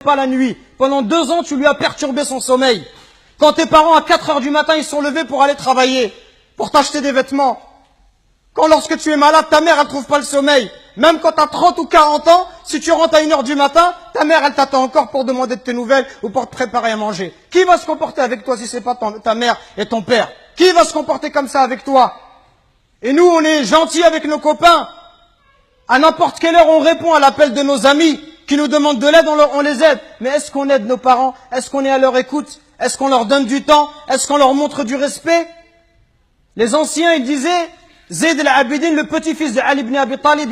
pas la nuit. Pendant 2 ans, tu lui as perturbé son sommeil. Quand tes parents, à 4 heures du matin, ils sont levés pour aller travailler, pour t'acheter des vêtements. Quand lorsque tu es malade, ta mère, elle trouve pas le sommeil. Même quand tu as 30 ou 40 ans, si tu rentres à 1 heure du matin, ta mère, elle t'attend encore pour demander de tes nouvelles ou pour te préparer à manger. Qui va se comporter avec toi si c'est pas ta mère et ton père? Qui va se comporter comme ça avec toi? Et nous, on est gentils avec nos copains. À n'importe quelle heure, on répond à l'appel de nos amis qui nous demandent de l'aide, on les aide. Mais est-ce qu'on aide nos parents? Est-ce qu'on est à leur écoute? Est-ce qu'on leur donne du temps? Est-ce qu'on leur montre du respect? Les anciens, ils disaient, Zayd al-Abidin, le petit-fils de Ali ibn Abi Talib,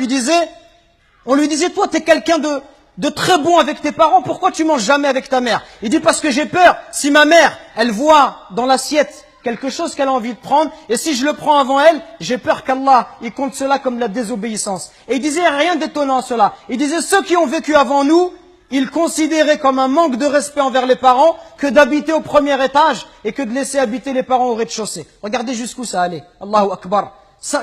on lui disait, toi, t'es quelqu'un de très bon avec tes parents, pourquoi tu manges jamais avec ta mère? Il dit, parce que j'ai peur, si ma mère, elle voit dans l'assiette quelque chose qu'elle a envie de prendre, et si je le prends avant elle, j'ai peur qu'Allah, il compte cela comme la désobéissance. Et il disait rien d'étonnant à cela. Il disait, ceux qui ont vécu avant nous, ils considéraient comme un manque de respect envers les parents que d'habiter au premier étage et que de laisser habiter les parents au rez-de-chaussée. Regardez jusqu'où ça allait. Allahu Akbar.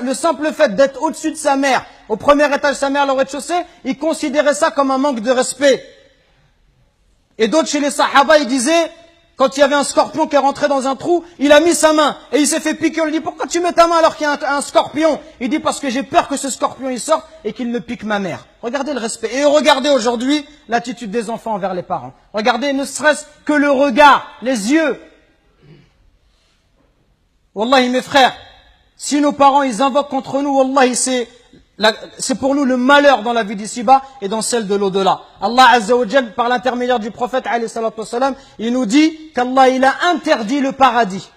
Le simple fait d'être au-dessus de sa mère, au premier étage de sa mère, au rez-de-chaussée, ils considéraient ça comme un manque de respect. Et d'autres chez les Sahaba, ils disaient, quand il y avait un scorpion qui est rentré dans un trou, il a mis sa main et il s'est fait piquer. On lui dit, pourquoi tu mets ta main alors qu'il y a un scorpion? Il dit, parce que j'ai peur que ce scorpion il sorte et qu'il ne pique ma mère. Regardez le respect. Et regardez aujourd'hui l'attitude des enfants envers les parents. Regardez ne serait-ce que le regard, les yeux. Wallahi mes frères, si nos parents ils invoquent contre nous, wallahi c'est pour nous le malheur dans la vie d'ici-bas et dans celle de l'au-delà. Allah Azza wa Jal, par l'intermédiaire du prophète alayhi salatu wassalam, il nous dit qu'Allah il a interdit le paradis.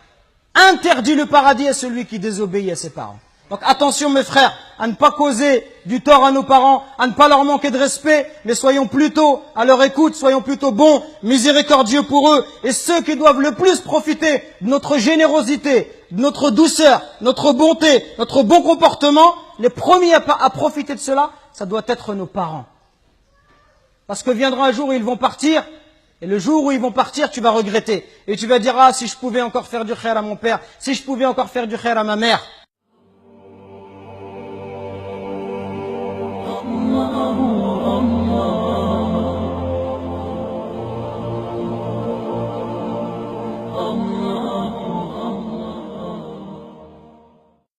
Interdit le paradis à celui qui désobéit à ses parents. Donc attention mes frères, à ne pas causer du tort à nos parents, à ne pas leur manquer de respect, mais soyons plutôt à leur écoute, soyons plutôt bons, miséricordieux pour eux. Et ceux qui doivent le plus profiter de notre générosité, de notre douceur, notre bonté, notre bon comportement, les premiers à profiter de cela, ça doit être nos parents. Parce que viendra un jour où ils vont partir, et le jour où ils vont partir, tu vas regretter. Et tu vas dire, ah, si je pouvais encore faire du khair à mon père, si je pouvais encore faire du khair à ma mère.